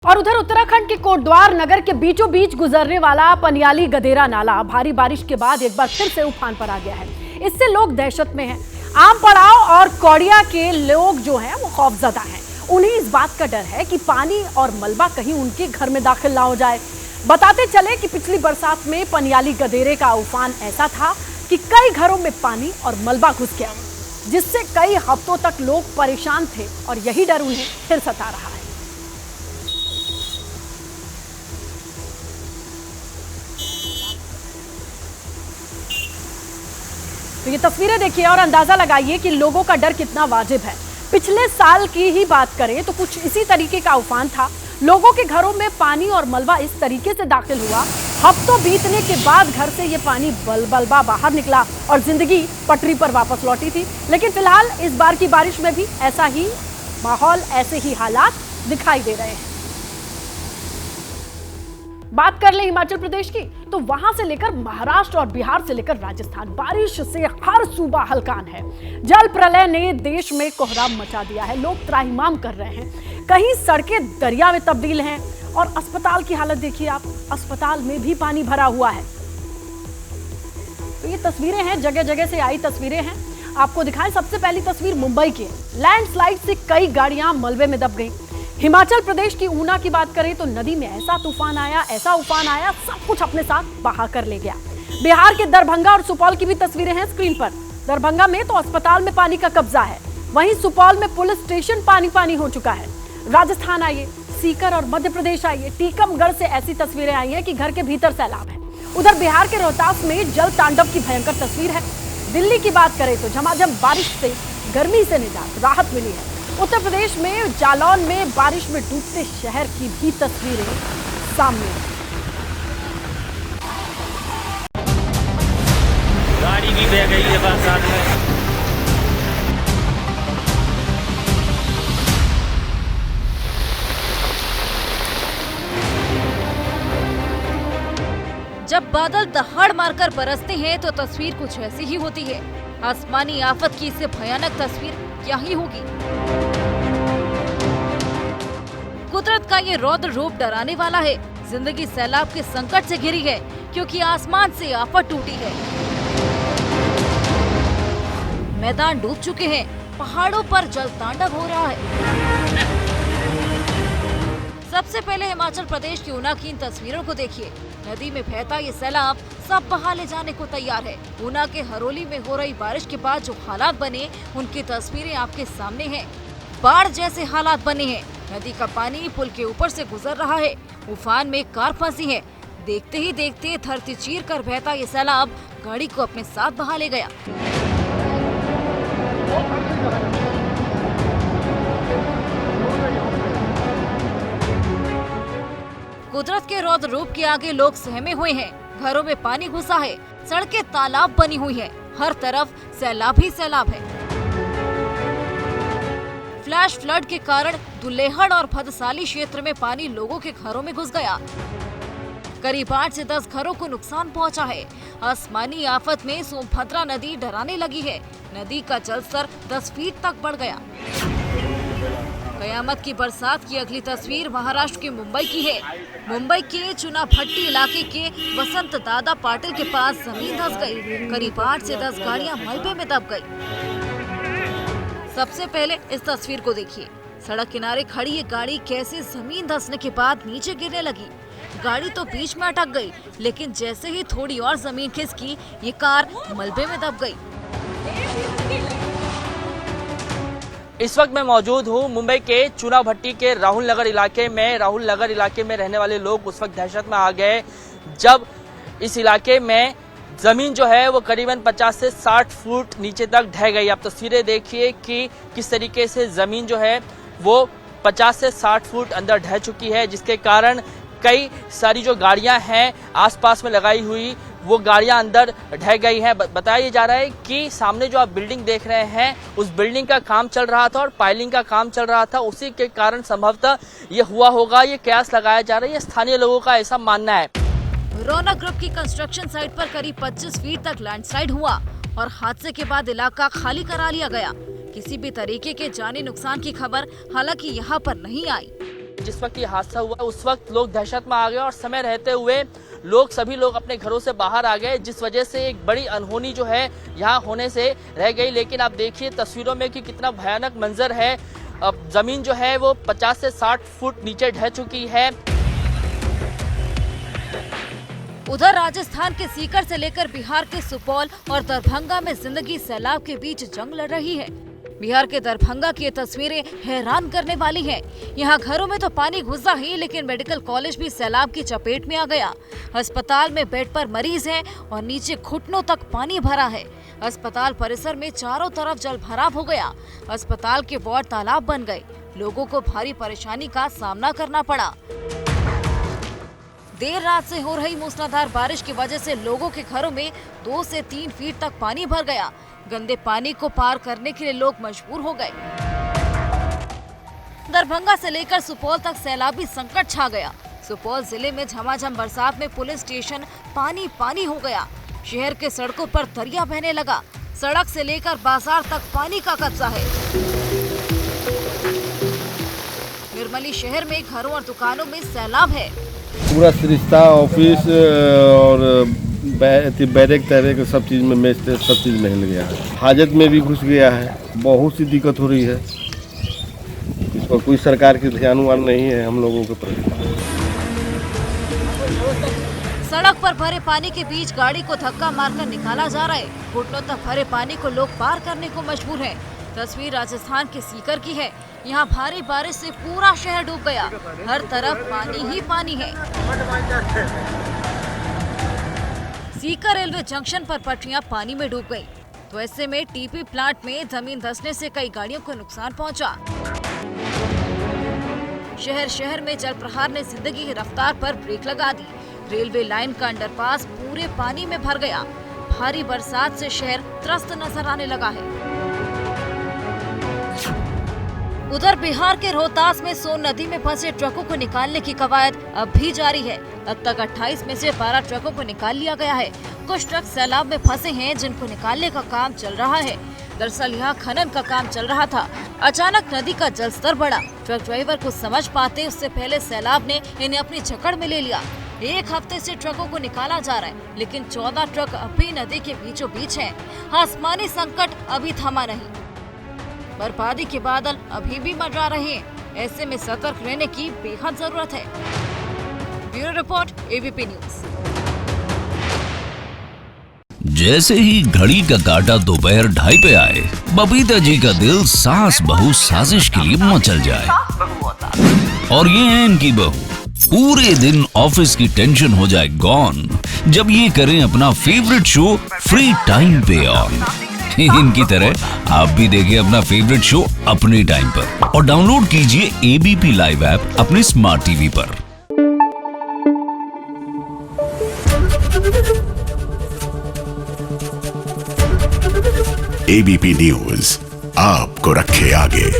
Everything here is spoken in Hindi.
और उधर उत्तराखंड के कोटद्वार नगर के बीचों बीच गुजरने वाला पनियाली गदेरा नाला भारी बारिश के बाद एक बार फिर से उफान पर आ गया है। इससे लोग दहशत में हैं। आम पड़ाव और कौड़िया के लोग जो हैं वो खौफजदा हैं। उन्हें इस बात का डर है कि पानी और मलबा कहीं उनके घर में दाखिल ना हो जाए। बताते चले कि पिछली बरसात में पनियाली गदेरे का उफान ऐसा था कि कई घरों में पानी और मलबा घुस गया, जिससे कई हफ्तों तक लोग परेशान थे और यही डर उन्हें फिर सता रहा है। तो ये तस्वीरें देखिए और अंदाजा लगाइए कि लोगों का डर कितना वाजिब है। पिछले साल की ही बात करें तो कुछ इसी तरीके का उफान था। लोगों के घरों में पानी और मलबा इस तरीके से दाखिल हुआ। हफ्तों बीतने के बाद घर से ये पानी बलबा बाहर निकला और जिंदगी पटरी पर वापस लौटी थी। लेकिन फिलहाल इस बार की बारिश में भी ऐसा ही माहौल, ऐसे ही हालात दिखाई दे रहे हैं। बात कर ले हिमाचल प्रदेश की, तो वहां से लेकर महाराष्ट्र और बिहार से लेकर राजस्थान, बारिश से हर सूबा हलकान है। जल प्रलय ने देश में कोहराम मचा दिया है। लोग त्राहिमाम कर रहे हैं। कहीं सड़कें दरिया में तब्दील हैं और अस्पताल की हालत देखिए आप, अस्पताल में भी पानी भरा हुआ है। तो ये तस्वीरें हैं, जगह जगह से आई तस्वीरें हैं। आपको दिखाएं सबसे पहली तस्वीर मुंबई की। लैंडस्लाइड से कई गाड़ियां मलबे में दब गई। हिमाचल प्रदेश की ऊना की बात करें तो नदी में ऐसा उफान आया, सब कुछ अपने साथ बहा कर ले गया। बिहार के दरभंगा और सुपौल की भी तस्वीरें हैं स्क्रीन पर। दरभंगा में तो अस्पताल में पानी का कब्जा है, वहीं सुपौल में पुलिस स्टेशन पानी हो चुका है। राजस्थान आइए, सीकर और मध्य प्रदेश आइए, टीकमगढ़ से ऐसी तस्वीरें आई हैं कि घर के भीतर सैलाब है। उधर बिहार के रोहतास में जल तांडव की भयंकर तस्वीर है। दिल्ली की बात करें तो झमाझम बारिश से गर्मी से निजात, राहत मिली है। उत्तर प्रदेश में जालौन में बारिश में डूबते शहर की भी तस्वीरें सामने आई। गाड़ी भी बह गई है बरसात में। जब बादल दहाड़ मारकर बरसते हैं तो तस्वीर कुछ ऐसी ही होती है। आसमानी आफत की इससे भयानक तस्वीर क्या ही होगी। कुदरत का ये रौद्र रूप डराने वाला है। जिंदगी सैलाब के संकट से घिरी है क्योंकि आसमान से आफत टूटी है। मैदान डूब चुके हैं, पहाड़ों पर जल तांडव हो रहा है। सबसे पहले हिमाचल प्रदेश की ऊना की इन तस्वीरों को देखिए। नदी में बहता ये सैलाब सब बहा ले जाने को तैयार है। ऊना के हरोली में हो रही बारिश के बाद जो हालात बने, उनकी तस्वीरें आपके सामने हैं। बाढ़ जैसे हालात बने हैं। नदी का पानी पुल के ऊपर से गुजर रहा है। उफान में कार फंसी है। देखते ही देखते धरती चीर कर बहता ये सैलाब गाड़ी को अपने साथ बहा ले गया। कुदरत के रौद्र रूप के आगे लोग सहमे हुए हैं। घरों में पानी घुसा है, सड़कें तालाब बनी हुई है, हर तरफ सैलाब ही सैलाब है। फ्लैश फ्लड के कारण दुल्लेहड़ और भदसाली क्षेत्र में पानी लोगों के घरों में घुस गया। करीब 8 से 10 घरों को नुकसान पहुंचा है। आसमानी आफत में सोमभद्रा नदी डराने लगी है। नदी का जलस्तर 10 फीट तक बढ़ गया। कयामत की बरसात की अगली तस्वीर महाराष्ट्र के मुंबई की है। मुंबई के चुनाभट्टी इलाके के वसंत दादा पाटिल के पास जमीन धंस गई। करीब 8 से 10 गाड़ियां मलबे में दब गई। सबसे पहले इस तस्वीर को देखिए। सड़क किनारे खड़ी ये गाड़ी कैसे जमीन धंसने के बाद नीचे गिरने लगी। गाड़ी तो बीच में अटक गई, लेकिन जैसे ही थोड़ी और जमीन खिसकी, ये कार मलबे में दब गई। इस वक्त मैं मौजूद हूँ मुंबई के चुनाभट्टी के राहुल नगर इलाके में। राहुल नगर इलाके में रहने वाले लोग उस वक्त दहशत में आ गए जब इस इलाके में जमीन जो है वो करीबन 50 से 60 फुट नीचे तक ढह गई। आप तस्वीरें देखिए कि किस तरीके से जमीन जो है वो 50 से 60 फुट अंदर ढह चुकी है, जिसके कारण कई सारी जो गाड़ियां हैं आसपास में लगाई हुई, वो गाड़ियां अंदर ढह गई हैं। बताया जा रहा है कि सामने जो आप बिल्डिंग देख रहे हैं, उस बिल्डिंग का काम चल रहा था और पाइलिंग का काम चल रहा था। उसी के कारण संभवतः ये हुआ होगा, ये कयास लगाया जा रहा है। स्थानीय लोगों का ऐसा मानना है। रौनक ग्रुप की कंस्ट्रक्शन साइट पर करीब 25 फीट तक लैंडस्लाइड हुआ और हादसे के बाद इलाका खाली करा लिया गया। किसी भी तरीके के जानी नुकसान की खबर हालांकि यहाँ पर नहीं आई। जिस वक्त ये हादसा हुआ उस वक्त लोग दहशत में आ गए और समय रहते हुए सभी लोग अपने घरों से बाहर आ गए, जिस वजह से एक बड़ी अनहोनी जो है यहाँ होने से रह गई। लेकिन आप देखिए तस्वीरों में कि कितना भयानक मंजर है। अब जमीन जो है वो 50 से 60 फुट नीचे ढह चुकी है। उधर राजस्थान के सीकर से लेकर बिहार के सुपौल और दरभंगा में जिंदगी सैलाब के बीच जंग लड़ रही है। बिहार के दरभंगा की ये तस्वीरें हैरान करने वाली हैं। यहाँ घरों में तो पानी घुसा ही, लेकिन मेडिकल कॉलेज भी सैलाब की चपेट में आ गया। अस्पताल में बेड पर मरीज हैं और नीचे घुटनों तक पानी भरा है। अस्पताल परिसर में चारों तरफ जल भराव हो गया। अस्पताल के वार्ड तालाब बन गए। लोगों को भारी परेशानी का सामना करना पड़ा। देर रात से हो रही मूसलाधार बारिश की वजह से लोगों के घरों में 2 से 3 फीट तक पानी भर गया। गंदे पानी को पार करने के लिए लोग मजबूर हो गए। दरभंगा से लेकर सुपौल तक सैलाबी संकट छा गया। सुपौल जिले में झमाझम बरसात में पुलिस स्टेशन पानी पानी हो गया। शहर के सड़कों पर दरिया बहने लगा। सड़क से लेकर बाजार तक पानी का कब्जा है। निर्मली शहर में घरों और दुकानों में सैलाब है। पूरा सरिस्ता ऑफिस और बैरक तैरेक सब चीज़ में मेज सब चीज़ में हिल गया है। हाजत में भी घुस गया है। बहुत सी दिक्कत हो रही है। इस पर कोई सरकार की ध्यान नहीं है हम लोगों के प्रति। सड़क पर भरे पानी के बीच गाड़ी को धक्का मारकर निकाला जा रहा है। घुटनों तक भरे पानी को लोग पार करने को मजबूर हैं। तस्वीर राजस्थान के सीकर की है। यहाँ भारी बारिश से पूरा शहर डूब गया। हर तरफ पानी ही पानी है। सीकर रेलवे जंक्शन पर पटरियां पानी में डूब गई। तो ऐसे में टीपी प्लांट में जमीन धंसने से कई गाड़ियों को नुकसान पहुंचा। शहर में जल प्रहार ने जिंदगी की रफ्तार पर ब्रेक लगा दी। रेलवे लाइन का अंडरपास पूरे पानी में भर गया। भारी बरसात से शहर त्रस्त नजर आने लगा है। उधर बिहार के रोहतास में सोन नदी में फंसे ट्रकों को निकालने की कवायद अब भी जारी है। अब तक 28 में से 12 ट्रकों को निकाल लिया गया है। कुछ ट्रक सैलाब में फंसे हैं, जिनको निकालने का काम चल रहा है। दरअसल यहाँ खनन का काम चल रहा था। अचानक नदी का जलस्तर बढ़ा। ट्रक ड्राइवर को समझ पाते उससे पहले सैलाब ने इन्हें अपनी जकड़ में ले लिया। 1 हफ्ते से ट्रकों को निकाला जा रहा है, लेकिन 14 ट्रक अभी नदी के बीचों बीच हैं। आसमानी संकट अभी थमा नहीं। बर्फानी के बादल अभी भी मंडरा रहे हैं। ऐसे में सतर्क रहने की बेहद जरूरत है। Bureau report, ABP news. जैसे ही घड़ी का काटा दोपहर 2:30 पे आए, बबीता जी का दिल सास बहू साजिश के लिए मचल जाए। और ये है इनकी बहू। पूरे दिन ऑफिस की टेंशन हो जाए गॉन जब ये करें अपना फेवरेट शो फ्री टाइम पे ऑन। इनकी तरह आप भी देखिए अपना फेवरेट शो अपने टाइम पर और डाउनलोड कीजिए एबीपी लाइव ऐप अपने स्मार्ट टीवी पर। एबीपी न्यूज आपको रखे आगे।